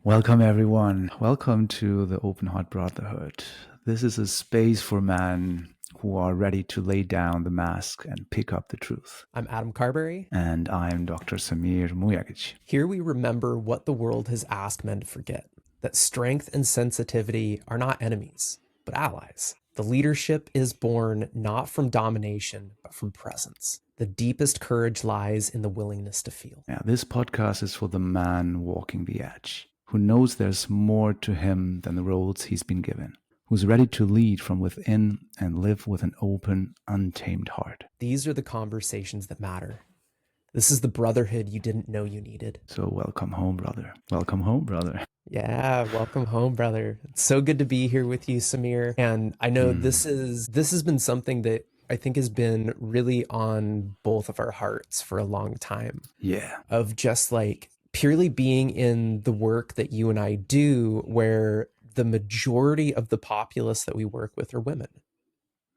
Welcome, everyone. Welcome to the Open Heart Brotherhood. This is a space for men who are ready to lay down the mask and pick up the truth. I'm Adam Carbary. And I'm Dr. Samir Mujagic. Here we remember what the world has asked men to forget, that strength and sensitivity are not enemies, but allies. The leadership is born not from domination, but from presence. The deepest courage lies in the willingness to feel. Yeah, this podcast is for the man walking the edge, who knows there's more to him than the roles he's been given, who's ready to lead from within and live with an open, untamed heart. These are the conversations that matter. This is the brotherhood you didn't know you needed. So welcome home, brother. Welcome home, brother. Yeah, welcome home, brother. It's so good to be here with you, Samir. And I know this has been something that I think has been really on both of our hearts for a long time. Yeah. Of just like purely being in the work that you and I do, where the majority of the populace that we work with are women.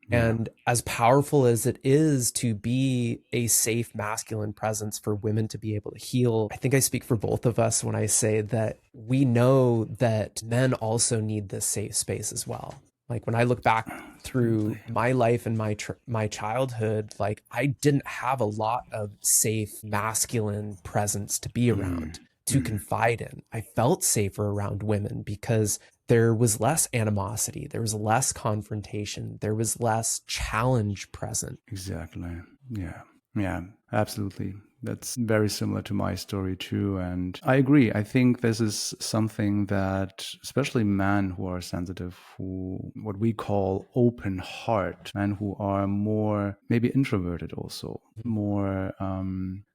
Yeah. And as powerful as it is to be a safe masculine presence for women to be able to heal, I think I speak for both of us when I say that we know that men also need this safe space as well. Like when I look back through my life and my childhood, like I didn't have a lot of safe masculine presence to be around, to confide in. I felt safer around women because there was less animosity, there was less confrontation, there was less challenge present. Exactly. Yeah, absolutely. That's very similar to my story too. And I agree. I think this is something that especially men who are sensitive, who what we call open heart, men who are more maybe introverted also, more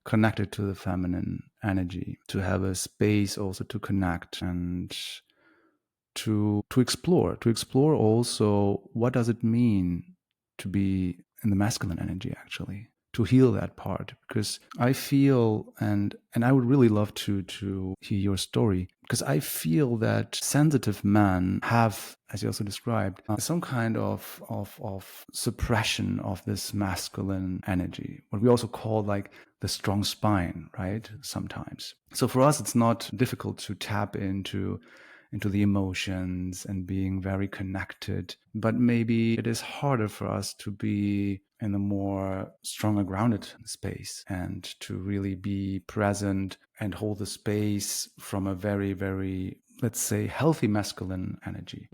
connected to the feminine energy, to have a space also to connect and to explore also what does it mean to be in the masculine energy, actually, to heal that part. Because I feel, and I would really love to hear your story, because I feel that sensitive men have, as you also described, some kind of suppression of this masculine energy, what we also call like the strong spine, right? Sometimes. So for us, it's not difficult to tap into the emotions and being very connected. But maybe it is harder for us to be in a more stronger grounded space and to really be present and hold the space from a very, very, let's say, healthy masculine energy.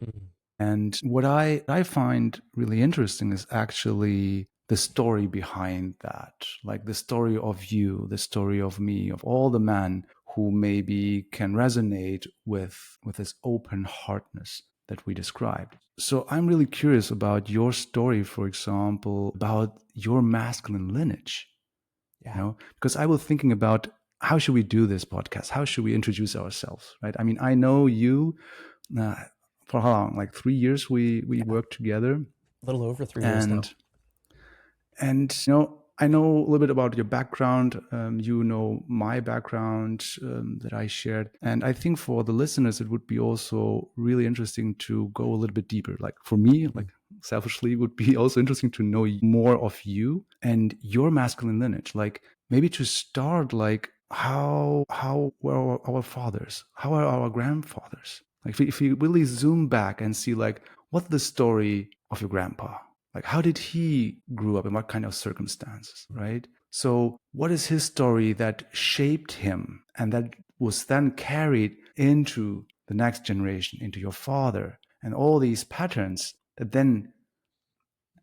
And what I find really interesting is actually the story behind that, like the story of you, the story of me, of all the men who maybe can resonate with this open heartness that we described. So I'm really curious about your story, for example, about your masculine lineage. Yeah. You know, because I was thinking about how should we do this podcast? How should we introduce ourselves, right? I mean, I know you for how long? Like 3 years we worked together. A little over 3 years now. And you know, I know a little bit about your background. You know my background that I shared. And I think for the listeners, it would be also really interesting to go a little bit deeper. Like for me, like selfishly, it would be also interesting to know more of you and your masculine lineage. Like maybe to start, like how were our fathers? How are our grandfathers? Like if you really zoom back and see like what's the story of your grandpa? Like, how did he grew up in what kind of circumstances, right? So what is his story that shaped him and that was then carried into the next generation, into your father, and all these patterns that then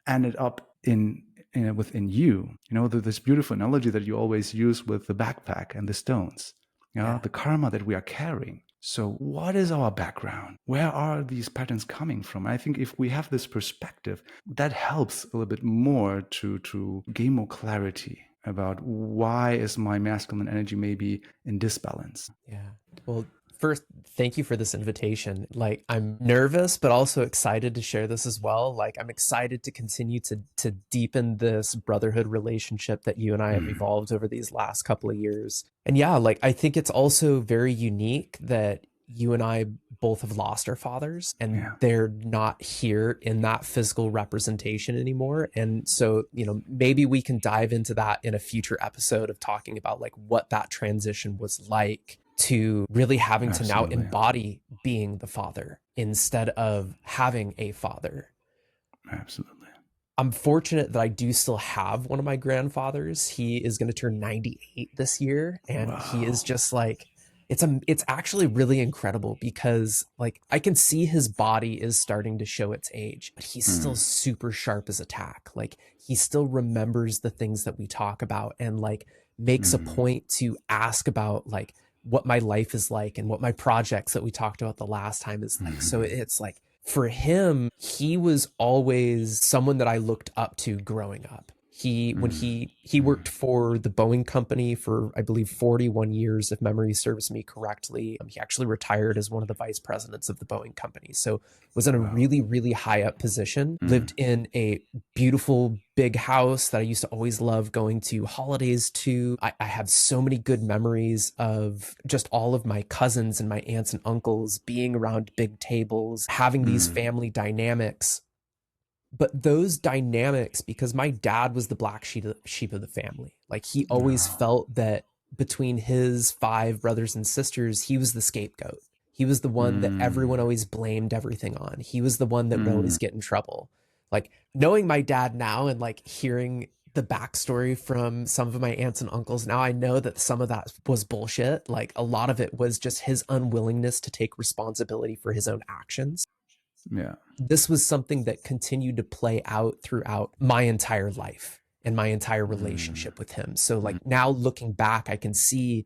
ended up within you? You know, this beautiful analogy that you always use with the backpack and the stones, you know, the karma that we are carrying. So what is our background? Where are these patterns coming from? I think if we have this perspective, that helps a little bit more to gain more clarity about why is my masculine energy maybe in disbalance. Yeah. Well, first, thank you for this invitation. Like, I'm nervous, but also excited to share this as well. Like, I'm excited to continue to deepen this brotherhood relationship that you and I have evolved over these last couple of years. And yeah, like, I think it's also very unique that you and I both have lost our fathers and they're not here in that physical representation anymore. And so, you know, maybe we can dive into that in a future episode of talking about like what that transition was like to really having to now Absolutely. embody being the father instead of having a father. Absolutely. I'm fortunate that I do still have one of my grandfathers. He is going to turn 98 this year, and he is Wow. just like, it's actually really incredible because like I can see his body is starting to show its age, but he's still Mm. super sharp as a tack. Like he still remembers the things that we talk about and like makes a Mm. point to ask about like what my life is like and what my projects that we talked about the last time is like. So it's like for him, he was always someone that I looked up to growing up. When Mm. he Mm. worked for the Boeing company for I believe 41 years, if memory serves me correctly. He actually retired as one of the vice presidents of the Boeing company. So was in a Wow. really, really high up position, Mm. lived in a beautiful big house that I used to always love going to holidays to. I have so many good memories of just all of my cousins and my aunts and uncles being around big tables, having these Mm. family dynamics. But those dynamics, because my dad was the black sheep of the family, like he always Wow. felt that between his five brothers and sisters, he was the scapegoat. He was the one that everyone Mm. always blamed everything on. He was the one that would Mm. always get in trouble. Like knowing my dad now and like hearing the backstory from some of my aunts and uncles, now I know that some of that was bullshit. Like a lot of it was just his unwillingness to take responsibility for his own actions. Yeah. This was something that continued to play out throughout my entire life and my entire Mm. relationship with him. So Mm. like now looking back, I can see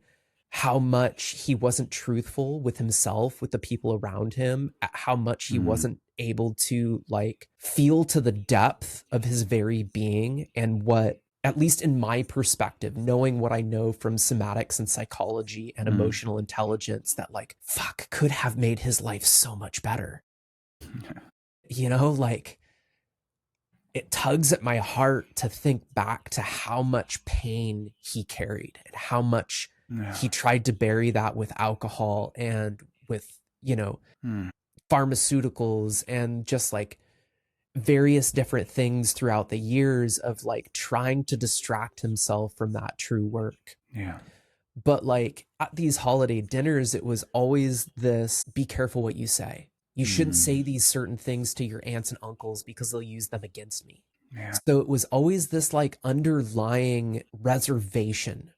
how much he wasn't truthful with himself, with the people around him, how much he Mm. wasn't able to like feel to the depth of his very being and what, at least in my perspective, knowing what I know from somatics and psychology and Mm. emotional intelligence, that like, fuck, could have made his life so much better. Yeah. You know, like it tugs at my heart to think back to how much pain he carried and how much Yeah. he tried to bury that with alcohol and with, you know, Mm. pharmaceuticals and just like various different things throughout the years of like trying to distract himself from that true work. Yeah. But like at these holiday dinners, it was always this be careful what you say. You shouldn't Mm. say these certain things to your aunts and uncles because they'll use them against me. Yeah. So it was always this like underlying reservation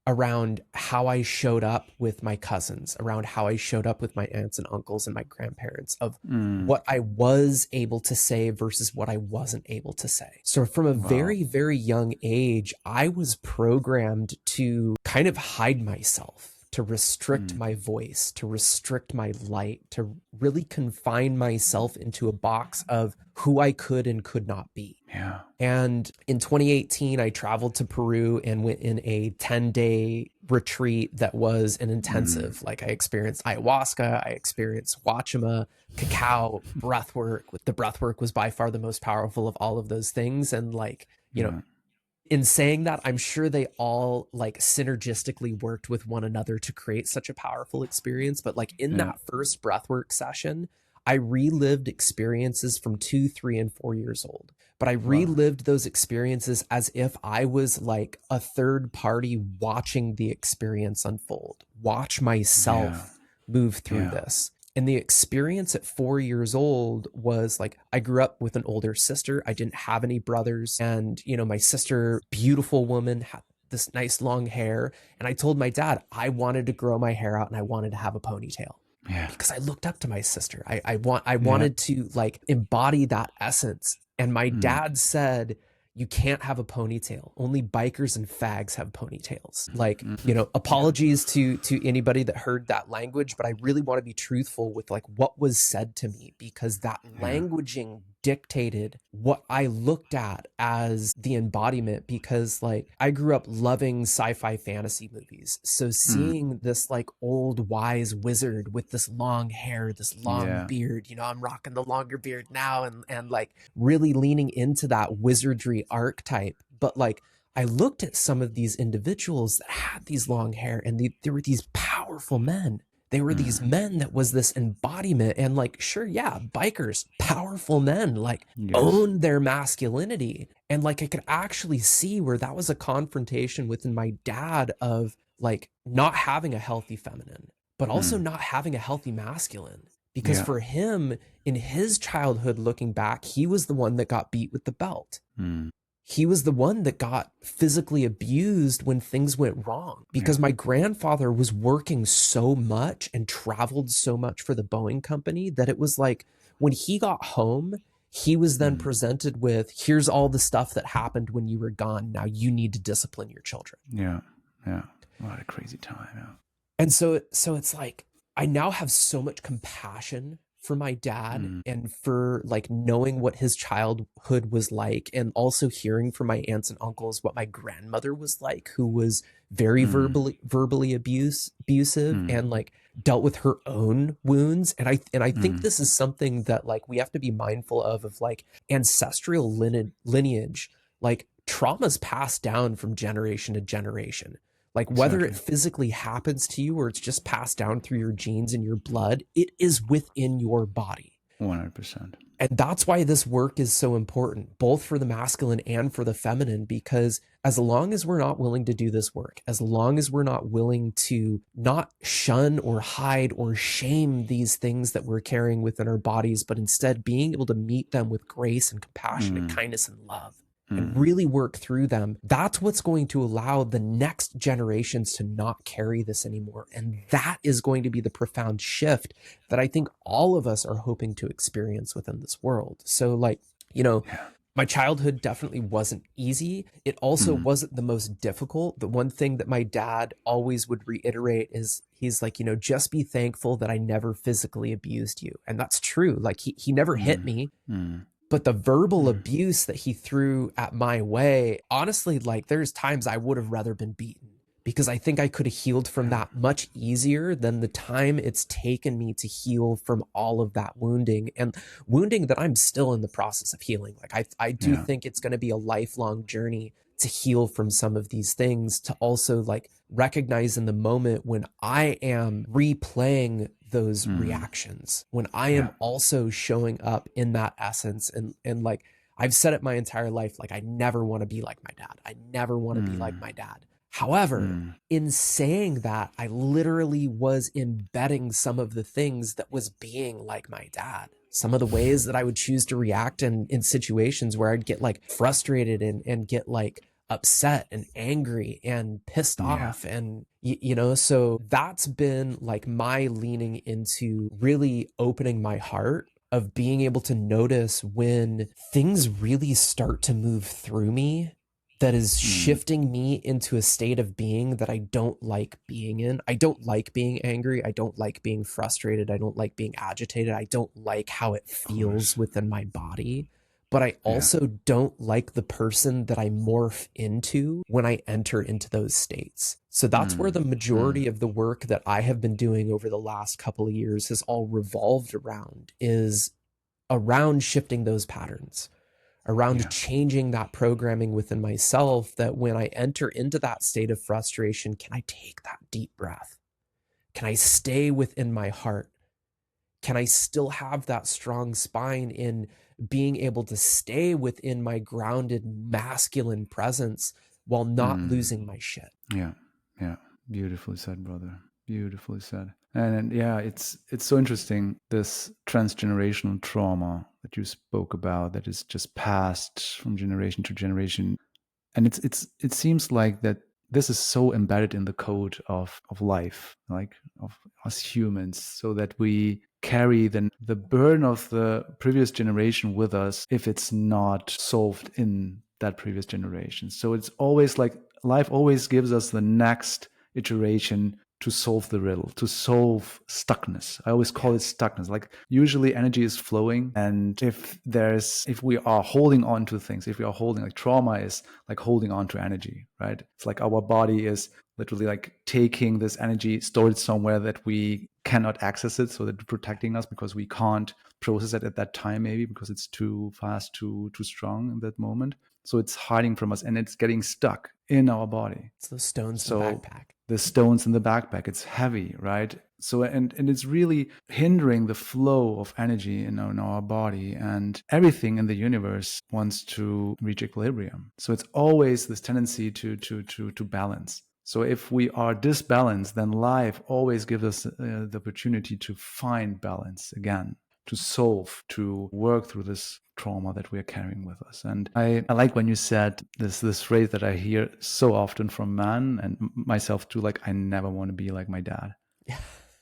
around how I showed up with my cousins, around how I showed up with my aunts and uncles and my grandparents, of Mm. what I was able to say versus what I wasn't able to say. So from a Wow. very, very young age, I was programmed to kind of hide myself, to restrict Mm. my voice, to restrict my light, to really confine myself into a box of who I could and could not be. Yeah. And in 2018, I traveled to Peru and went in a 10-day retreat that was an Mm. intensive. Like I experienced ayahuasca, I experienced Wachuma, cacao, breathwork. The breathwork was by far the most powerful of all of those things. And like, you know, Yeah. in saying that, I'm sure they all like synergistically worked with one another to create such a powerful experience. But like in Yeah. that first breathwork session, I relived experiences from 2, 3, and 4 years old. But I Wow. relived those experiences as if I was like a third party watching the experience unfold, watch Yeah. myself move through Yeah. this. And the experience at 4 years old was like, I grew up with an older sister. I didn't have any brothers. And, you know, my sister, beautiful woman, had this nice long hair. And I told my dad I wanted to grow my hair out and I wanted to have a ponytail Yeah. because I looked up to my sister. I Yeah. wanted to like embody that essence. And my Mm. dad said, you can't have a ponytail. Only bikers and fags have ponytails. Like, you know, Yeah. apologies to anybody that heard that language, but I really want to be truthful with like what was said to me because that Yeah. languaging dictated what I looked at as the embodiment because like I grew up loving sci-fi fantasy movies. So Mm. seeing this like old wise wizard with this long hair, this long Yeah. beard, you know, I'm rocking the longer beard now and like really leaning into that wizardry archetype. But like I looked at some of these individuals that had these long hair and there were these powerful men. They were these Mm. men that was this embodiment and like, sure, yeah, bikers, powerful men, like Yes. own their masculinity. And like I could actually see where that was a confrontation within my dad of like not having a healthy feminine, but also Mm. not having a healthy masculine. Because Yeah. for him, in his childhood, looking back, he was the one that got beat with the belt. Mm. He was the one that got physically abused when things went wrong, Yeah. because my grandfather was working so much and traveled so much for the Boeing company that it was like when he got home, he was then Mm. presented with, here's all the stuff that happened when you were gone. Now you need to discipline your children. Yeah. Yeah. What a crazy time. Yeah. And so it's like I now have so much compassion for my dad Mm. and for like knowing what his childhood was like, and also hearing from my aunts and uncles what my grandmother was like, who was very Mm. verbally abusive Mm. and like dealt with her own wounds. And I think Mm. this is something that like we have to be mindful of like ancestral lineage. Like trauma's passed down from generation to generation, like whether it Exactly. physically happens to you or it's just passed down through your genes and your blood, it is within your body. 100%. And that's why this work is so important, both for the masculine and for the feminine, because as long as we're not willing to do this work, as long as we're not willing to not shun or hide or shame these things that we're carrying within our bodies, but instead being able to meet them with grace and compassion and Mm. kindness and love, and Mm. really work through them, that's what's going to allow the next generations to not carry this anymore. And that is going to be the profound shift that I think all of us are hoping to experience within this world. So, like, you know, Yeah. my childhood definitely wasn't easy. It also Mm. wasn't the most difficult. The one thing that my dad always would reiterate is he's like, just be thankful that I never physically abused you. And that's true. Like, he never hit Mm. me, Mm. but the verbal Mm. abuse that he threw at my way, honestly, like there's times I would have rather been beaten, because I think I could have healed from Yeah. that much easier than the time it's taken me to heal from all of that wounding, and wounding that I'm still in the process of healing. Like I do Yeah. think it's going to be a lifelong journey to heal from some of these things, to also like recognize in the moment when I am replaying those Mm. reactions, when I am Yeah. also showing up in that essence, and like I've said it my entire life, like I never want to be like my dad. I never want to be like Mm. my dad. However, Mm. in saying that, I literally was embedding some of the things that was being like my dad. Some of the ways that I would choose to react in situations where I'd get like frustrated and get like upset and angry and pissed Yeah. off. And, so that's been like my leaning into really opening my heart, of being able to notice when things really start to move through me, that is Mm. shifting me into a state of being that I don't like being in. I don't like being angry. I don't like being frustrated. I don't like being agitated. I don't like how it Of feels course. within my body. But I Yeah. also don't like the person that I morph into when I enter into those states. So that's where Mm. the Mm. majority of the work that I have been doing over the last couple of years has all revolved around, is around shifting those patterns, around Yeah. changing that programming within myself, that when I enter into that state of frustration, can I take that deep breath? Can I stay within my heart? Can I still have that strong spine in being able to stay within my grounded masculine presence while not Mm. losing my shit? Yeah. Yeah. Beautifully said, brother. Beautifully said. And yeah, it's so interesting, this transgenerational trauma that you spoke about, that is just passed from generation to generation. And it seems like that this is so embedded in the code of life, like of us humans, so that we carry the burden of the previous generation with us if it's not solved in that previous generation. So it's always like life always gives us the next iteration to solve the riddle, to solve stuckness. I always call Yeah. it stuckness. Like usually energy is flowing. And if we are holding on to things, if we are holding, like trauma is like holding on to energy, right? It's like our body is literally like taking this energy, stored somewhere that we cannot access it, so that it's protecting us because we can't process it at that time, maybe because it's too fast, too strong in that moment. So it's hiding from us and it's getting stuck in our body. It's those stones in the So backpack. the stones in the backpack, it's heavy, right? So and it's really hindering the flow of energy in our body, and everything in the universe wants to reach equilibrium. So it's always this tendency to balance. So if we are disbalanced, then life always gives us the opportunity to find balance again, to solve, to work through this trauma that we are carrying with us. And I like when you said this phrase that I hear so often from men and myself too, like, I never want to be like my dad. Yeah.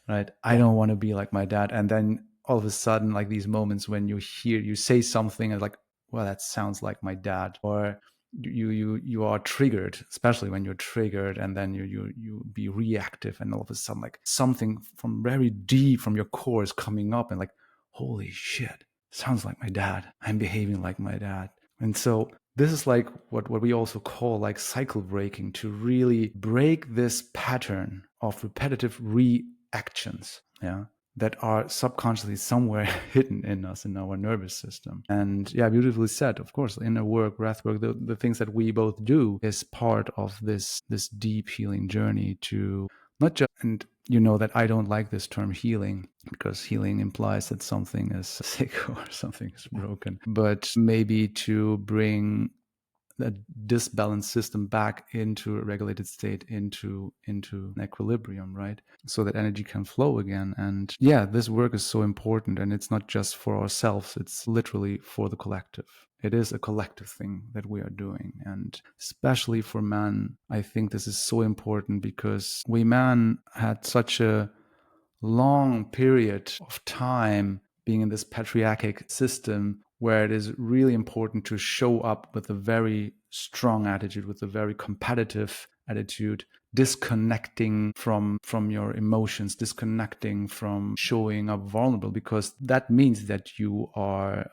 Right? I Yeah. don't want to be like my dad. And then all of a sudden, like these moments when you say something and like, well, that sounds like my dad, or you are triggered, especially when you're triggered, and then you be reactive, and all of a sudden, like something from very deep from your core is coming up, and like, holy shit, sounds like my dad. I'm behaving like my dad. And so this is like what we also call like cycle breaking, to really break this pattern of repetitive reactions, yeah, that are subconsciously somewhere hidden in us, in our nervous system. And yeah, beautifully said. Of course, inner work, breath work, the things that we both do is part of this deep healing journey, to not just, and you know that I don't like this term healing, because healing implies that something is sick or something is broken, but maybe to bring that disbalanced system back into a regulated state, into an equilibrium, right? So that energy can flow again. And yeah, this work is so important, and it's not just for ourselves, it's literally for the collective. It is a collective thing that we are doing. And especially for men, I think this is so important, because we men had such a long period of time being in this patriarchic system, where it is really important to show up with a very strong attitude, with a very competitive attitude, disconnecting from your emotions, disconnecting from showing up vulnerable, because that means that you are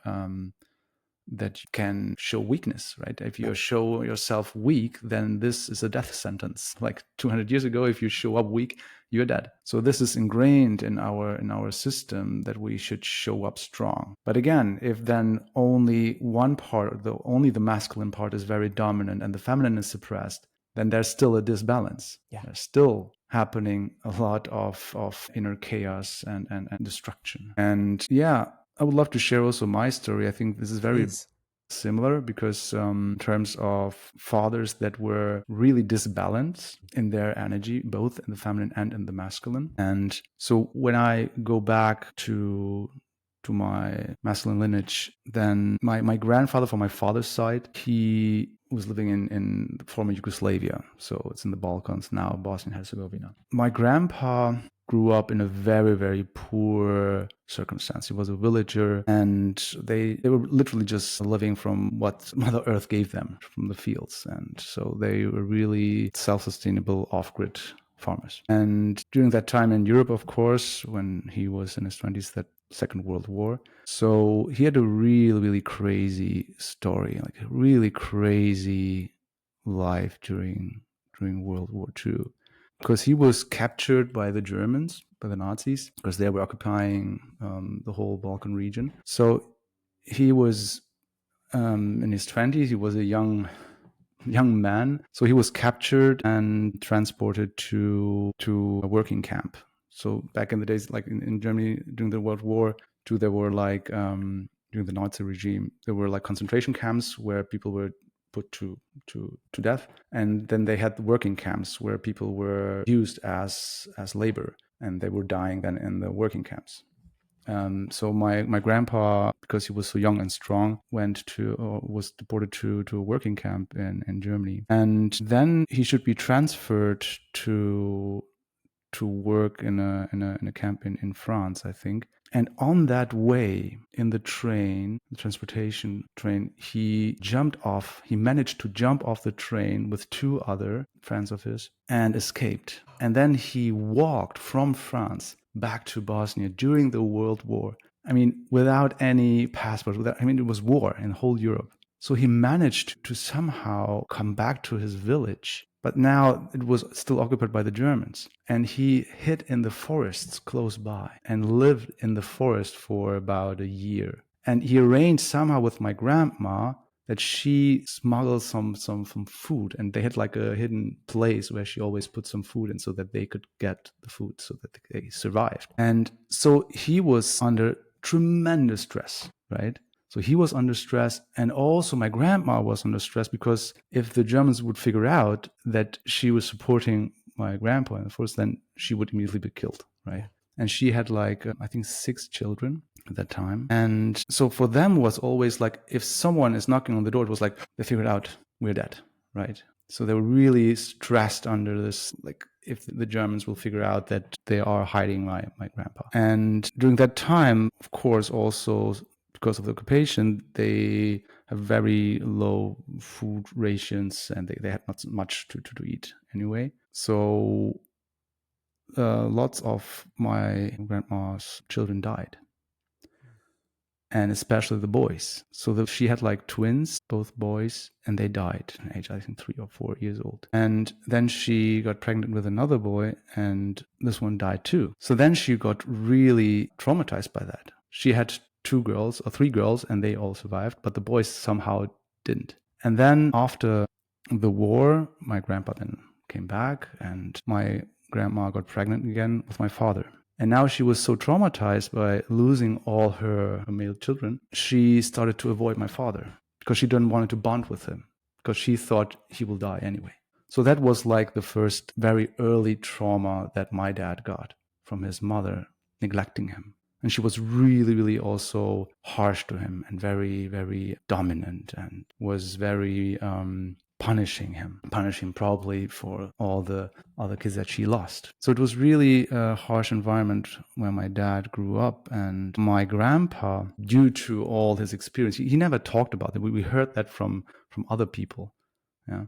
that you can show weakness, right? If you Right. show yourself weak, then this is a death sentence. Like 200 years ago, if you show up weak, you're dead. So this is ingrained in our system, that we should show up strong. But again, if then only one part, only the masculine part is very dominant and the feminine is suppressed, then there's still a disbalance. Yeah. There's still happening a lot of inner chaos and destruction. And yeah, I would love to share also my story. I think this is very Please. similar, because in terms of fathers that were really disbalanced in their energy, both in the feminine and in the masculine. And so when I go back to my masculine lineage, then my grandfather from my father's side, he was living in former Yugoslavia. So it's in the Balkans now, Bosnia and Herzegovina. My grandpa grew up in a very, very poor circumstance. He was a villager, and they were literally just living from what Mother Earth gave them from the fields. And so they were really self-sustainable, off-grid farmers. And during that time in Europe, of course, when he was in his 20s, that Second World War. So he had a really, really crazy story, like a really crazy life during World War II, because he was captured by the Germans, by the Nazis, because they were occupying the whole Balkan region. So he was in his 20s. He was a young man. So he was captured and transported to a working camp. So back in the days, like in Germany during the World War II, there were like during the Nazi regime, there were like concentration camps where people were put to death, and then they had the working camps where people were used as labor, and they were dying then in the working camps. So my grandpa, because he was so young and strong, was deported to a working camp in Germany, and then he should be transferred to work in a camp in France, I think. And on that way, in the train, the transportation train, he managed to jump off the train with two other friends of his and escaped. And then he walked from France back to Bosnia during the World War. I mean, without any passport, it was war in whole Europe. So he managed to somehow come back to his village, but now it was still occupied by the Germans. And he hid in the forests close by and lived in the forest for about a year. And he arranged somehow with my grandma that she smuggled some food, and they had like a hidden place where she always put some food in so that they could get the food, so that they survived. And so he was under tremendous stress, right? So he was under stress. And also my grandma was under stress, because if the Germans would figure out that she was supporting my grandpa in the force, then she would immediately be killed, right? Yeah. And she had like, I think 6 children at that time. And so for them was always like, if someone is knocking on the door, it was like, they figured out we're dead, right? So they were really stressed under this, like, if the Germans will figure out that they are hiding my grandpa. And during that time, of course, also because of the occupation, they have very low food rations, and they had not much to eat anyway. So lots of my grandma's children died, and especially the boys. So she had like twins, both boys, and they died at age, I think, 3 or 4 years old. And then she got pregnant with another boy, and this one died too. So then she got really traumatized by that. She had 2 girls or 3 girls, and they all survived, but the boys somehow didn't. And then after the war, my grandpa then came back, and my grandma got pregnant again with my father. And now she was so traumatized by losing all her male children, she started to avoid my father, because she didn't want to bond with him, because she thought he will die anyway. So that was like the first very early trauma that my dad got from his mother neglecting him. And she was really, really also harsh to him, and very, very dominant, and was very punishing him probably for all the other kids that she lost. So it was really a harsh environment where my dad grew up. And my grandpa, due to all his experience, he never talked about it. We heard that from other people. Yeah.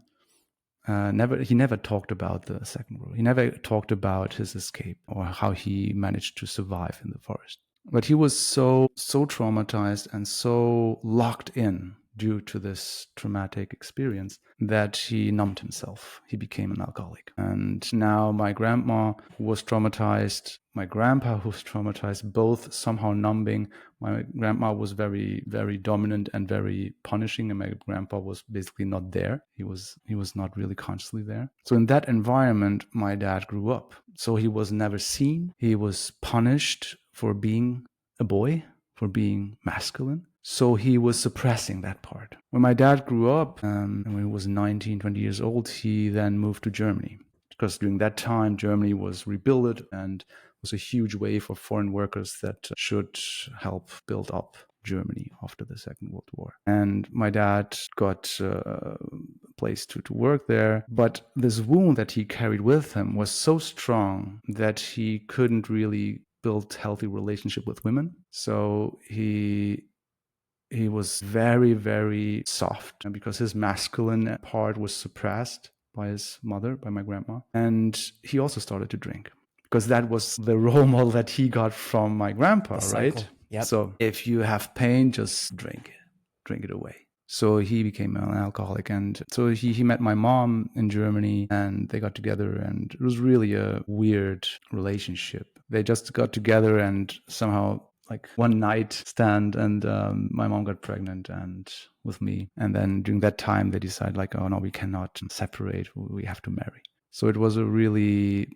He never talked about the Second World War. He never talked about his escape or how he managed to survive in the forest. But he was so traumatized and so locked in due to this traumatic experience that he numbed himself. He became an alcoholic. And now my grandma, who was traumatized, my grandpa, who was traumatized, both somehow numbing. My grandma was very, very dominant and very punishing, and my grandpa was basically not there. He was not really consciously there. So in that environment, my dad grew up. So he was never seen. He was punished for being a boy, for being masculine. So he was suppressing that part. When my dad grew up, and when he was 19, 20 years old, he then moved to Germany. Because during that time, Germany was rebuilt and was a huge wave of foreign workers that should help build up Germany after the Second World War. And my dad got a place to work there. But this wound that he carried with him was so strong that he couldn't really build healthy relationship with women. So he was very, very soft, because his masculine part was suppressed by his mother, by my grandma. And he also started to drink, because that was the role model that he got from my grandpa, The right? cycle. Yep. So if you have pain, just drink it away. So he became an alcoholic. And so he met my mom in Germany, and they got together, and it was really a weird relationship. They just got together and somehow, like, one night stand, and my mom got pregnant and with me. And then during that time, they decided, like, oh no, we cannot separate. We have to marry. So it was a really,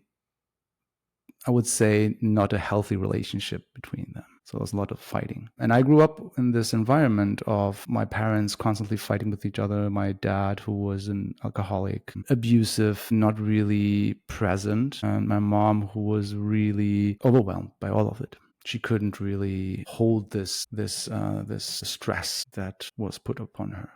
I would say, not a healthy relationship between them. So there was a lot of fighting. And I grew up in this environment of my parents constantly fighting with each other. My dad, who was an alcoholic, abusive, not really present. And my mom, who was really overwhelmed by all of it. She couldn't really hold this stress that was put upon her.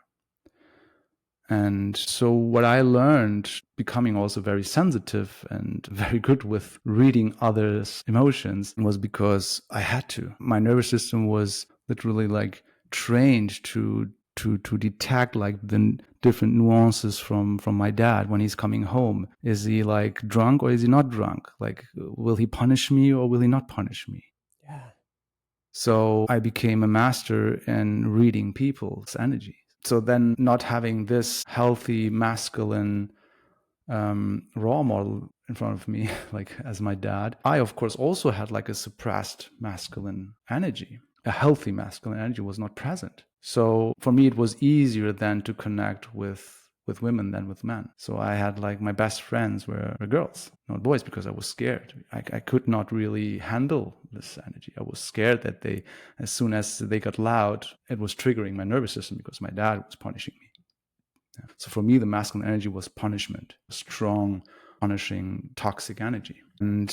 And so what I learned, becoming also very sensitive and very good with reading others' emotions, was because I had to. My nervous system was literally like trained to detect like the different nuances from my dad when he's coming home. Is he like drunk or is he not drunk? Like, will he punish me or will he not punish me? Yeah. So I became a master in reading people's energy. So then, not having this healthy masculine role model in front of me, like as my dad, I of course also had like a suppressed masculine energy. A healthy masculine energy was not present. So for me, it was easier then to connect with with women than with men. So I had like my best friends were girls, not boys, because I was scared. I could not really handle this energy. I was scared that they, as soon as they got loud, it was triggering my nervous system because my dad was punishing me. Yeah. So for me, the masculine energy was punishment, strong, punishing, toxic energy. And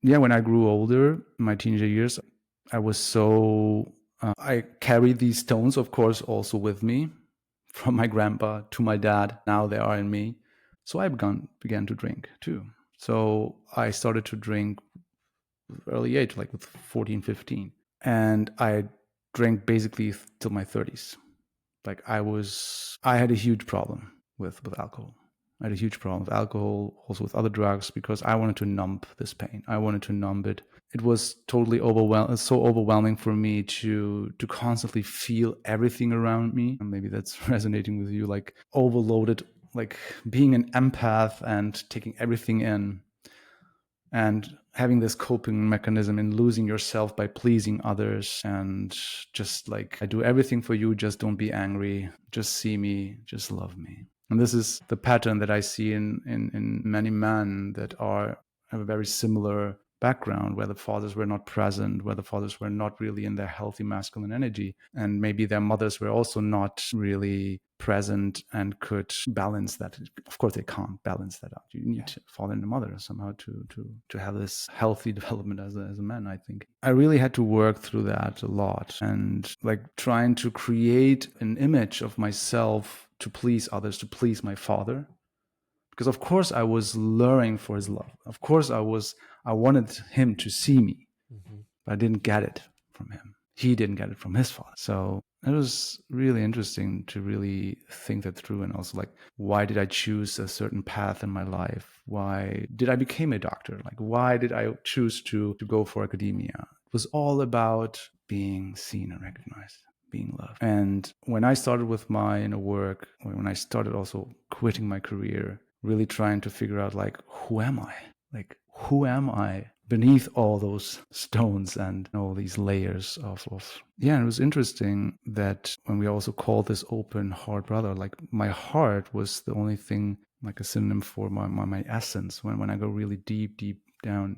yeah, when I grew older, in my teenager years, I was so, I carried these tones, of course, also with me from my grandpa to my dad. Now they are in me. So I began to drink too. So I started to drink early age, like with 14, 15. And I drank basically till my 30s. Like I had a huge problem with alcohol. I had a huge problem with alcohol, also with other drugs, because I wanted to numb this pain. I wanted to numb it. It was totally overwhelming. It's so overwhelming for me to constantly feel everything around me. And maybe that's resonating with you, like overloaded, like being an empath and taking everything in, and having this coping mechanism in losing yourself by pleasing others, and just like, I do everything for you, just don't be angry, just see me, just love me. And this is the pattern that I see in many men that have a very similar background, where the fathers were not present, where the fathers were not really in their healthy masculine energy, and maybe their mothers were also not really present and could balance that. Of course, they can't balance that out. You need a father and a mother somehow to have this healthy development as a man. I think I really had to work through that a lot, and like trying to create an image of myself to please others, to please my father. Because of course I was luring for his love. Of course I wanted him to see me, but I didn't get it from him. He didn't get it from his father. So it was really interesting to really think that through. And also, like, why did I choose a certain path in my life? Why did I become a doctor? Like, why did I choose to go for academia? It was all about being seen and recognized, being loved. And when I started with my inner work, when I started also quitting my career, really trying to figure out, like, who am I? Like, who am I beneath all those stones and all these layers of yeah. And it was interesting that when we also called this Open Heart Brother, like, my heart was the only thing, like a synonym for my essence. When I go really deep down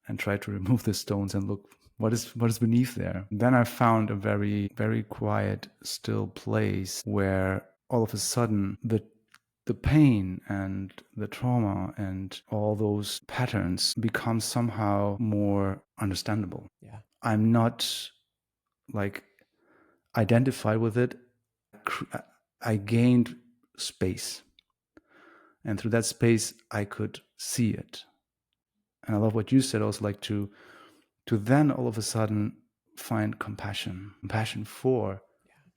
and try to remove the stones and look what is beneath there, then I found a very, very quiet, still place where all of a sudden the pain and the trauma and all those patterns become somehow more understandable. Yeah. I'm not like identified with it. I gained space, and through that space I could see it. And I love what you said also, like to then all of a sudden find compassion for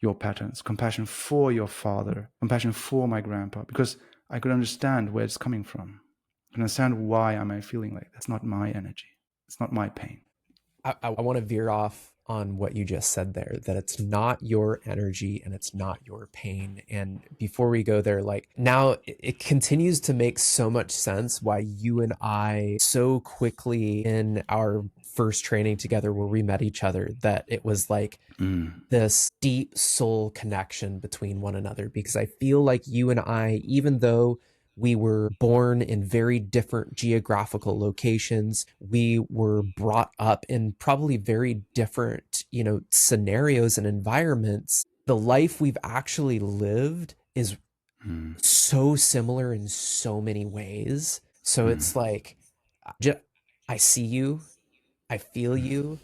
your patterns, compassion for your father, compassion for my grandpa, because I could understand where it's coming from. I can understand why am I feeling like that's not my energy. It's not my pain. I want to veer off on what you just said there, that it's not your energy and it's not your pain. And before we go there, like, now it continues to make so much sense why you and I so quickly in our first training together where we met each other, that it was like this deep soul connection between one another. Because I feel like you and I, even though we were born in very different geographical locations, we were brought up in probably very different, scenarios and environments, the life we've actually lived is so similar in so many ways. So it's like, I see you, I feel you.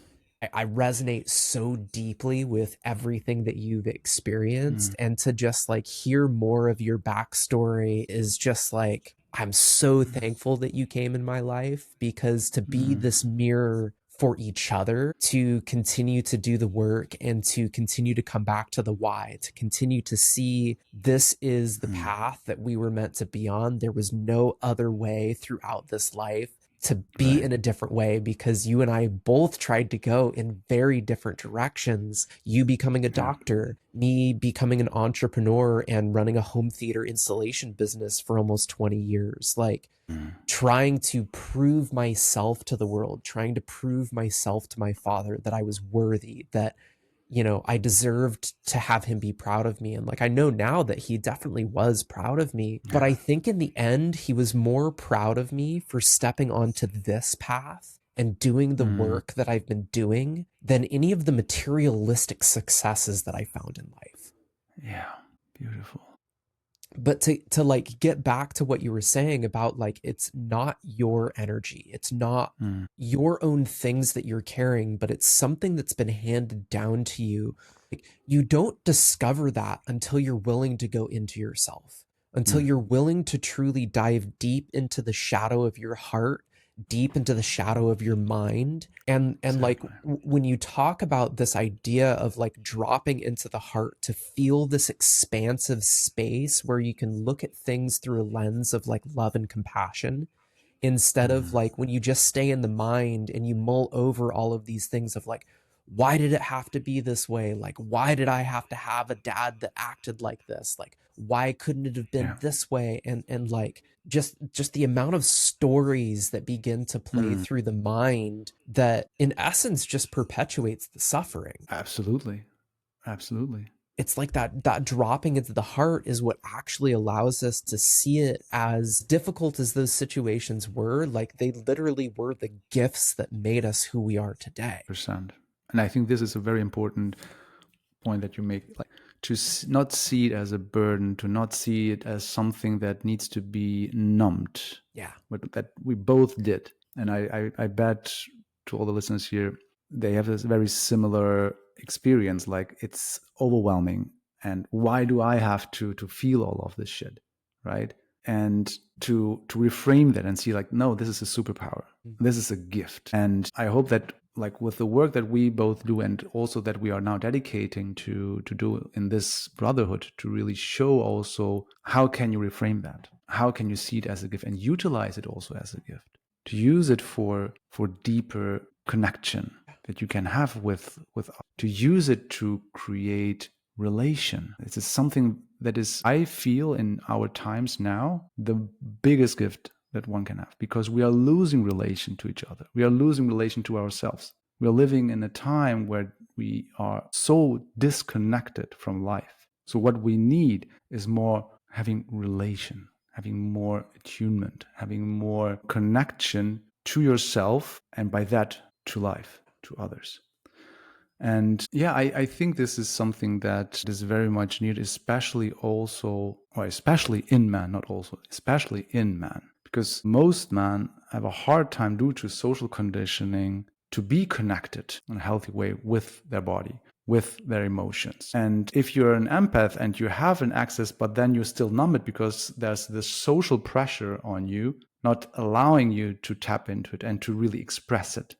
I resonate so deeply with everything that you've experienced. And to just like hear more of your backstory is just like, I'm so thankful that you came in my life, because to be this mirror for each other, to continue to do the work and to continue to come back to the why, to continue to see this is the path that we were meant to be on. There was no other way throughout this life to be in a different way, because you and I both tried to go in very different directions. You becoming a doctor, me becoming an entrepreneur and running a home theater installation business for almost 20 years, like trying to prove myself to the world, trying to prove myself to my father that I was worthy, that you know, I deserved to have him be proud of me. And like, I know now that he definitely was proud of me, but Yeah. I think in the end, he was more proud of me for stepping onto this path and doing the Mm. work that I've been doing than any of the materialistic successes that I found in life. Yeah. Beautiful. But to like get back to what you were saying about like, it's not your energy, it's not Mm. your own things that you're carrying, but it's something that's been handed down to you. Like, you don't discover that until you're willing to go into yourself, until Mm. you're willing to truly dive deep into the shadow of your heart, deep into the shadow of your mind. And like, Exactly. when you talk about this idea of like dropping into the heart to feel this expansive space where you can look at things through a lens of like love and compassion, instead of Mm. like when you just stay in the mind and you mull over all of these things of like, why did it have to be this way? Like, why did I have to have a dad that acted like this? Like, why couldn't it have been Yeah. this way? And like, just the amount of stories that begin to play Mm. through the mind that in essence just perpetuates the suffering. Absolutely. Absolutely. It's like that dropping into the heart is what actually allows us to see it, as difficult as those situations were, like they literally were the gifts that made us who we are today. Percent. And I think this is a very important point that you make, like to not see it as a burden, to not see it as something that needs to be numbed, Yeah. but that we both did. And I bet to all the listeners here, they have this very similar experience. Like, it's overwhelming, and why do I have to feel all of this shit, right? And to reframe that and see, like, no, this is a superpower, this is a gift. And I hope that, like, with the work that we both do, and also that we are now dedicating to do in this brotherhood, to really show also how can you reframe that, how can you see it as a gift and utilize it also as a gift, to use it for deeper connection that you can have with to use it to create relation. This is something that is, I feel, in our times now, the biggest gift that one can have, because we are losing relation to each other. We are losing relation to ourselves. We are living in a time where we are so disconnected from life. So what we need is more having relation, having more attunement, having more connection to yourself, and by that to life, to others. And yeah, I think this is something that is very much needed, especially also, or especially in man, not also, especially in man, because most men have a hard time due to social conditioning to be connected in a healthy way with their body, with their emotions. And if you're an empath and you have an access, but then you still numb it because there's this social pressure on you, not allowing you to tap into it and to really express it,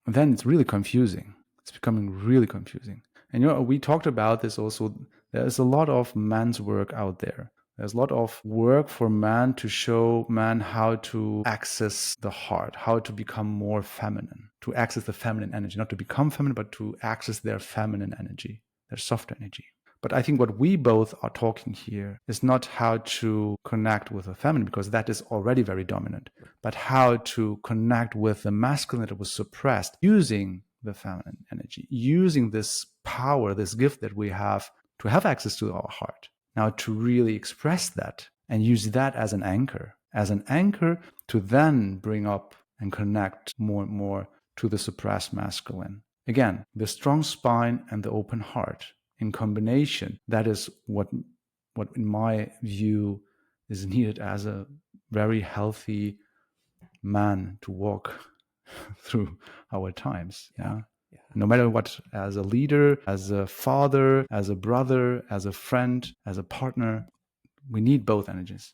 then it's really confusing. It's becoming really confusing. And we talked about this also. There's a lot of man's work out there. There's a lot of work for man to show man how to access the heart, how to become more feminine, to access the feminine energy, not to become feminine, but to access their feminine energy, their soft energy. But I think what we both are talking here is not how to connect with the feminine, because that is already very dominant, but how to connect with the masculine that was suppressed using the feminine energy, using this power, this gift that we have to have access to our heart. Now, to really express that and use that as an anchor to then bring up and connect more and more to the suppressed masculine. Again, the strong spine and the open heart in combination, that is what in my view is needed as a very healthy man to walk through our times. Yeah. Yeah. No matter what, as a leader, as a father, as a brother, as a friend, as a partner, we need both energies.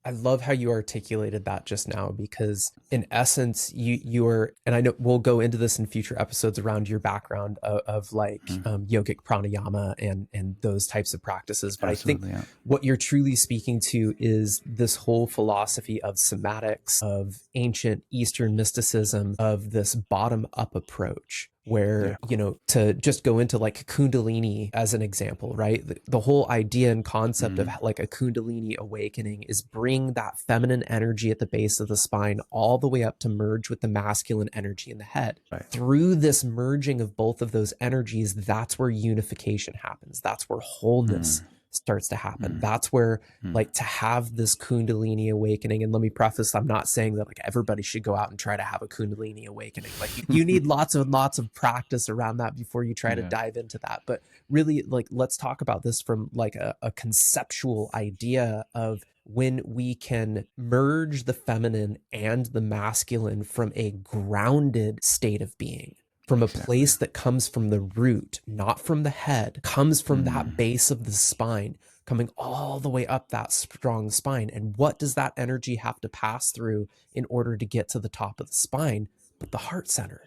I love how you articulated that just now, because in essence you are, and I know we'll go into this in future episodes around your background of like yogic pranayama and those types of practices, but I think Absolutely, yeah. what you're truly speaking to is this whole philosophy of somatics, of ancient Eastern mysticism, of this bottom up approach where, Yeah. to just go into like Kundalini as an example, right? The whole idea and concept of Mm. like a Kundalini awakening is bring that feminine energy at the base of the spine all the way up to merge with the masculine energy in the head. Right. Through this merging of both of those energies, that's where unification happens. That's where wholeness Mm. starts to happen. Mm. That's where, Mm. like, to have this Kundalini awakening. And let me preface, I'm not saying that like everybody should go out and try to have a Kundalini awakening. Like, you need lots and lots of practice around that before you try to Yeah. dive into that. But really, like, let's talk about this from like a conceptual idea of when we can merge the feminine and the masculine from a grounded state of being, from a Exactly. place that comes from the root, not from the head, comes from that Mm. base of the spine, coming all the way up that strong spine. And what does that energy have to pass through in order to get to the top of the spine? But the heart center.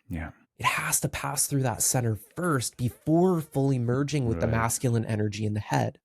Yeah. It has to pass through that center first before fully merging with the Right. masculine energy in the head.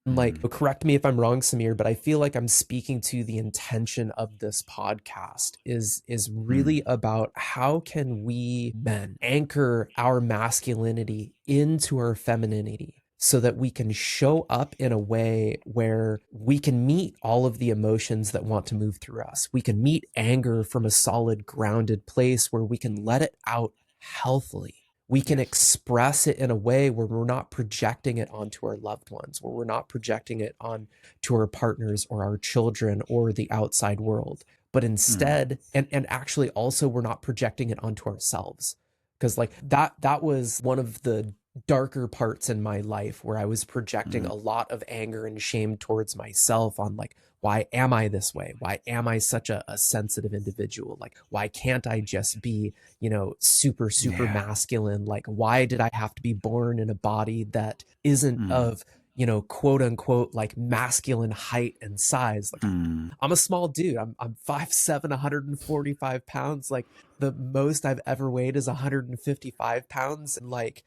Like, Mm. correct me if I'm wrong, Samir, but I feel like I'm speaking to the intention of this podcast is Mm. really about how can we men anchor our masculinity into our femininity so that we can show up in a way where we can meet all of the emotions that want to move through us. We can meet anger from a solid, grounded place where we can let it out healthily. We can Yes. express it in a way where we're not projecting it onto our loved ones, where we're not projecting it on to our partners or our children or the outside world, but Mm. instead, and actually also we're not projecting it onto ourselves. Because like that was one of the darker parts in my life where I was projecting Mm. a lot of anger and shame towards myself on like, why am I this way? Why am I such a sensitive individual? Like, why can't I just be, super Yeah. masculine? Like, why did I have to be born in a body that isn't Mm. of, quote unquote, like masculine height and size? Like, Mm. I'm a small dude. I'm 5'7", 145 pounds. Like, the most I've ever weighed is 155 pounds. And like,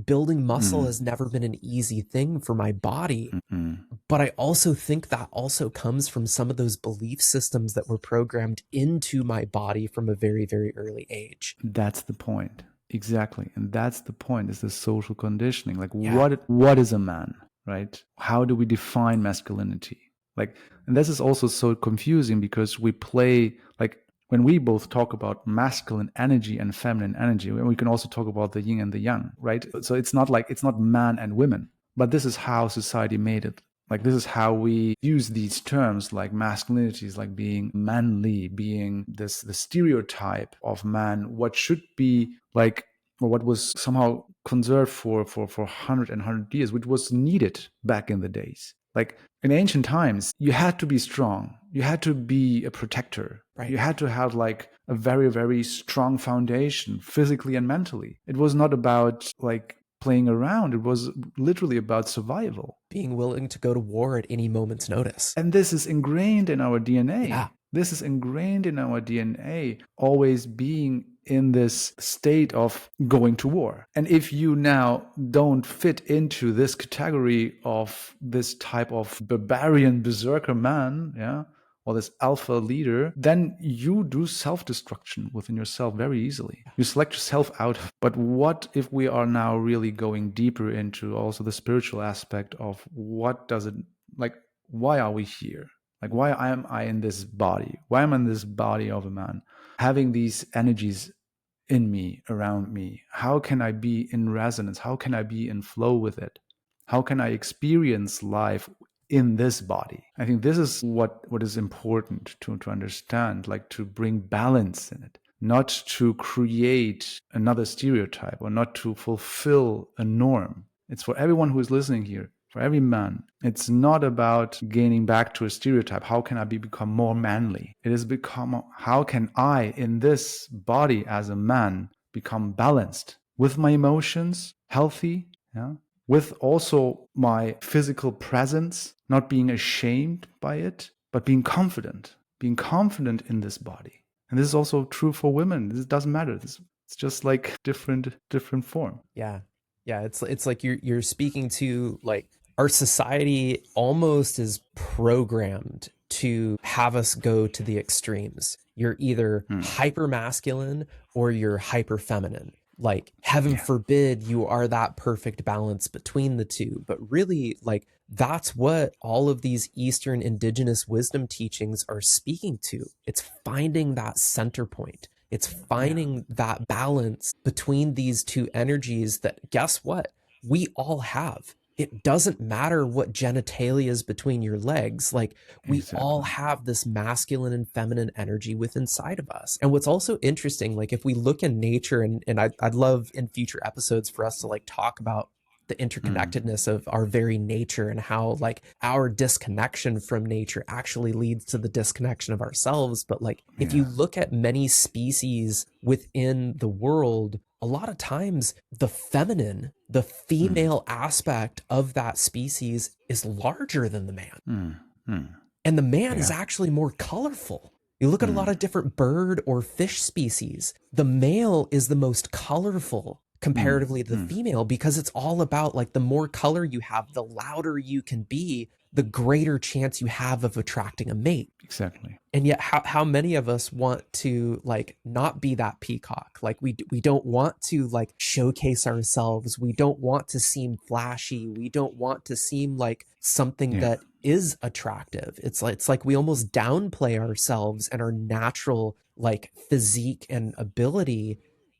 building muscle Mm. has never been an easy thing for my body. Mm. But I also think that also comes from some of those belief systems that were programmed into my body from a very, very early age. That's the point. Exactly. And that's the point, is the social conditioning. Like, Yeah. what is a man, right? How do we define masculinity? Like, and this is also so confusing because we play, like, when we both talk about masculine energy and feminine energy, we can also talk about the yin and the yang, right? So it's not like, it's not man and women, but this is how society made it. Like, this is how we use these terms, like masculinity is like being manly, being this the stereotype of man, what should be like, or what was somehow conserved for 100 years, which was needed back in the days. Like, in ancient times, you had to be strong, you had to be a protector, Right. you had to have like a very, very strong foundation physically and mentally. It was not about like playing around, it was literally about survival. Being willing to go to war at any moment's notice. And this is ingrained in our Yeah. DNA. This is ingrained in our DNA, always being in this state of going to war. And if you now don't fit into this category of this type of barbarian berserker man, yeah, or this alpha leader, then you do self-destruction within yourself very easily. You select yourself out. But what if we are now really going deeper into also the spiritual aspect of what does it, like, why are we here? Like, why am I in this body? Why am I in this body of a man? Having these energies in me, around me, how can I be in resonance? How can I be in flow with it? How can I experience life in this body? I think this is what is important to understand, like to bring balance in it, not to create another stereotype or not to fulfill a norm. It's for everyone who is listening here, for every man. It's not about gaining back to a stereotype. How can I become more manly? It is become, how can I in this body as a man become balanced with my emotions, healthy, yeah, with also my physical presence, not being ashamed by it, but being confident in this body. And this is also true for women. This doesn't matter. It's just like different form. Yeah. Yeah. It's like you're speaking to like our society almost is programmed to have us go to the extremes. You're either Mm. hyper masculine or you're hyper feminine. Like, heaven Yeah. forbid you are that perfect balance between the two. But really, like, that's what all of these Eastern indigenous wisdom teachings are speaking to. It's finding that center point. It's Yeah. finding that balance between these two energies that, guess what? We all have. It doesn't matter what genitalia is between your legs. Like, we all Exactly. have this masculine and feminine energy within inside of us. And what's also interesting, like if we look in nature, and I'd love in future episodes for us to like talk about the Mm. interconnectedness of our very nature and how like our disconnection from nature actually leads to the disconnection of ourselves. But like if you Yeah. look at many species within the world, a lot of times the feminine, the Mm. female aspect of that species is larger than the man. Mm. Mm. And the man is Yeah. actually more colorful. You look at a lot Mm. of different bird or fish species. The male is the most colorful Mm. comparatively to the Mm. female because it's all about like the more color you have, the louder you can be, the greater chance you have of attracting a mate. Exactly. And yet how many of us want to like not be that peacock? Like we don't want to like showcase ourselves. We don't want to seem flashy. We don't want to seem like something Yeah. that is attractive. It's like we almost downplay ourselves and our natural like physique and ability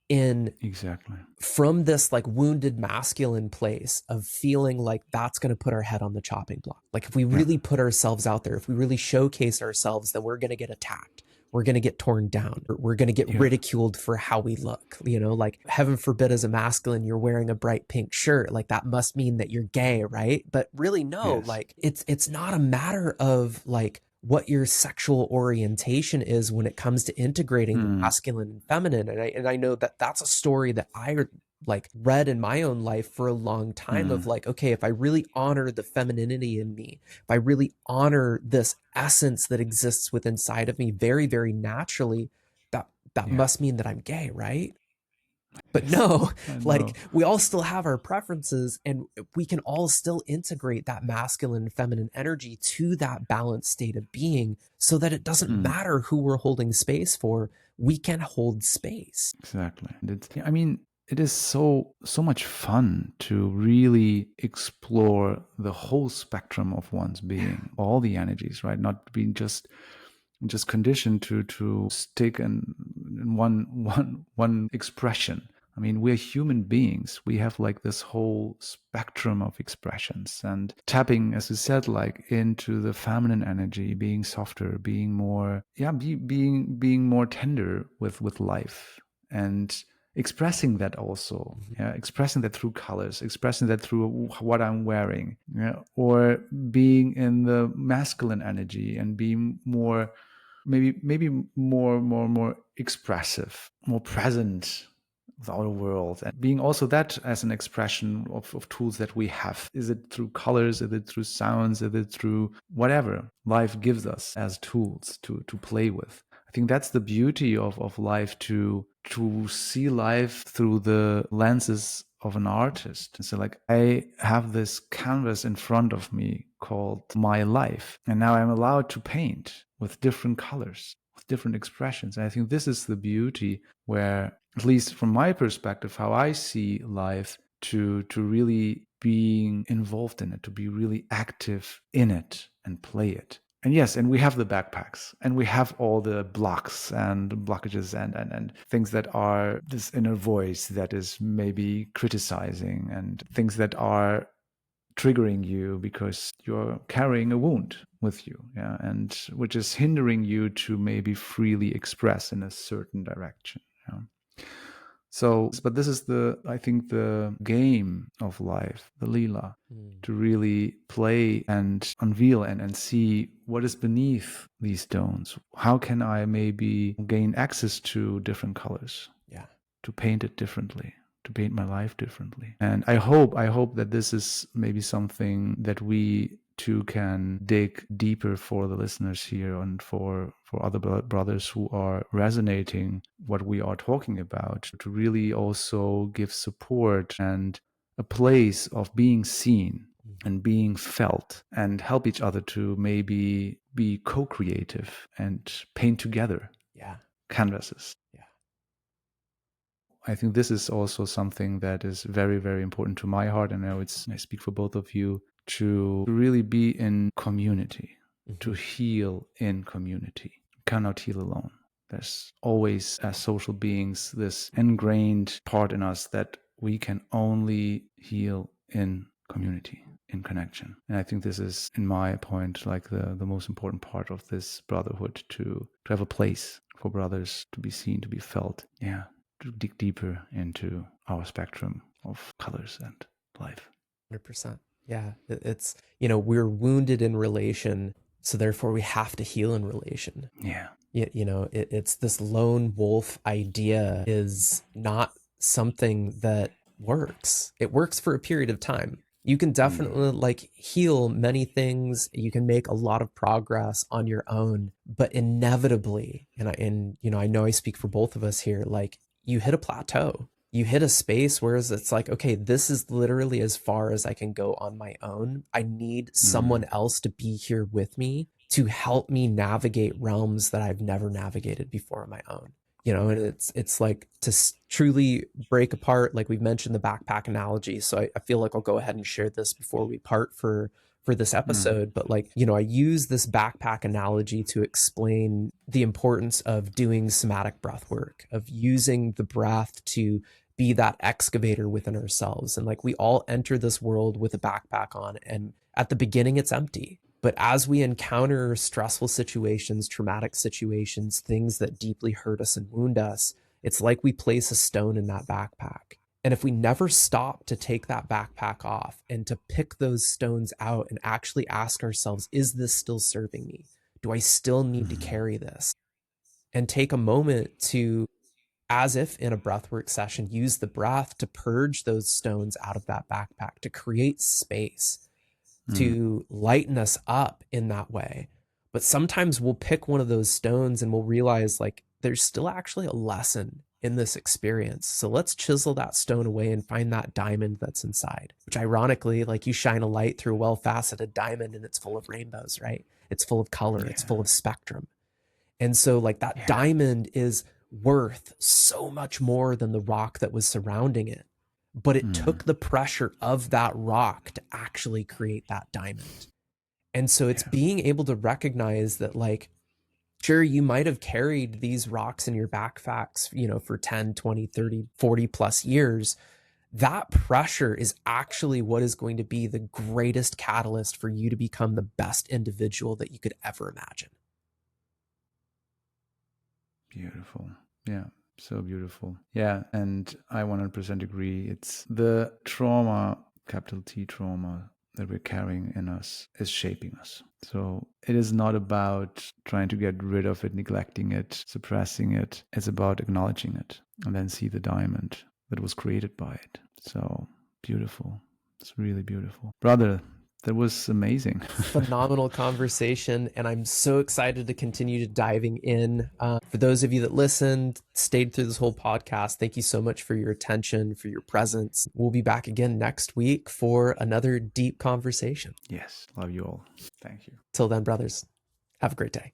in Exactly. from this like wounded masculine place of feeling like that's going to put our head on the chopping block. Like if we Yeah. really put ourselves out there, if we really showcase ourselves, then we're going to get attacked. We're going to get torn down. We're going to get Yeah. ridiculed for how we look. You know, like heaven forbid as a masculine, you're wearing a bright pink shirt. Like that must mean that you're gay, right? But really, no, Yes. like it's not a matter of like what your sexual orientation is when it comes to integrating the Mm. masculine and feminine. And I know that that's a story that I like read in my own life for a long time of Mm. like, okay, if I really honor the femininity in me, if I really honor this essence that exists within inside of me very, very naturally, that Yeah. must mean that I'm gay, right? But Yes. no, I like know. we all still have our preferences and we can all still integrate that masculine and feminine energy to that balanced state of being so that it doesn't Mm. matter who we're holding space for. We can hold space. Exactly. And it's, I mean, it is so much fun to really explore the whole spectrum of one's Yeah. being, all the energies, right? Not being just conditioned to stick in one expression. I mean, we're human beings. We have like this whole spectrum of expressions and tapping, as you said, like into the feminine energy, being softer, being more, yeah, being more tender with life and expressing that also, Mhm. yeah, expressing that through colors, expressing that through what I'm wearing, yeah, or being in the masculine energy and being more, maybe more expressive, more present with our world, and being also that as an expression of tools that we have. Is it through colors? Is it through sounds? Is it through whatever life gives us as tools to play with? I think that's the beauty of life, to see life through the lenses of an artist. And so like I have this canvas in front of me called my life, and now I'm allowed to paint with different colors, with different expressions. And I think this is the beauty, where at least from my perspective, how I see life, to really being involved in it, to be really active in it and play it. And yes, and we have the backpacks and we have all the blocks and blockages and things that are this inner voice that is maybe criticizing, and things that are triggering you because you're carrying a wound with you, yeah, and which is hindering you to maybe freely express in a certain direction. Yeah. So, but this is the, I think, the game of life, the lila, Mm. to really play and unveil and see what is beneath these stones. How can I maybe gain access to different colors, Yeah. to paint it differently, to paint my life differently? And I hope that this is maybe something that we too can dig deeper for the listeners here, and for other brothers who are resonating what we are talking about, to really also give support and a place of being seen and being felt, and help each other to maybe be co-creative and paint together Yeah. canvases. Yeah. I think this is also something that is very, very important to my heart. And I speak for both of you, to really be in community, to heal in community. You cannot heal alone. There's always, as social beings, this ingrained part in us that we can only heal in community, in connection. And I think this is, in my point, like the most important part of this brotherhood, to have a place for brothers to be seen, to be felt. Yeah. To dig deeper into our spectrum of colors and life. 100%. Yeah. It's, we're wounded in relation, so therefore we have to heal in relation. Yeah. It's this lone wolf idea is not something that works. It works for a period of time. You can definitely like heal many things. You can make a lot of progress on your own, but inevitably, I know I speak for both of us here, like you hit a plateau. You hit a space where it's like, okay, this is literally as far as I can go on my own. I need someone else to be here with me to help me navigate realms that I've never navigated before on my own. And it's like to truly break apart, like we've mentioned the backpack analogy. So I feel like I'll go ahead and share this before we part for this episode. But like, I use this backpack analogy to explain the importance of doing somatic breath work, of using the breath to be that excavator within ourselves. And like we all enter this world with a backpack on, and at the beginning it's empty. But as we encounter stressful situations, traumatic situations, things that deeply hurt us and wound us, it's like we place a stone in that backpack. And if we never stop to take that backpack off and to pick those stones out and actually ask ourselves, is this still serving me? Do I still need to carry this? And take a moment to, as if in a breathwork session, use the breath to purge those stones out of that backpack, to create space, to lighten us up in that way. But sometimes we'll pick one of those stones and we'll realize like there's still actually a lesson in this experience. So let's chisel that stone away and find that diamond that's inside, which ironically, like you shine a light through a well-faceted diamond and it's full of rainbows, right? It's full of color, it's full of spectrum. And so like that diamond is worth so much more than the rock that was surrounding it. But it took the pressure of that rock to actually create that diamond. And so it's being able to recognize that, like, sure, you might have carried these rocks in your backpacks, for 10, 20, 30, 40 plus years. That pressure is actually what is going to be the greatest catalyst for you to become the best individual that you could ever imagine. Beautiful. Yeah. So beautiful. Yeah. And I 100% agree. It's the trauma, capital T trauma, that we're carrying in us is shaping us. So it is not about trying to get rid of it, neglecting it, suppressing it. It's about acknowledging it and then see the diamond that was created by it. So beautiful. It's really beautiful. Brother, that was amazing. Phenomenal conversation. And I'm so excited to continue to diving in. For those of you that listened, stayed through this whole podcast, thank you so much for your attention, for your presence. We'll be back again next week for another deep conversation. Yes. Love you all. Thank you. Till then, brothers, have a great day.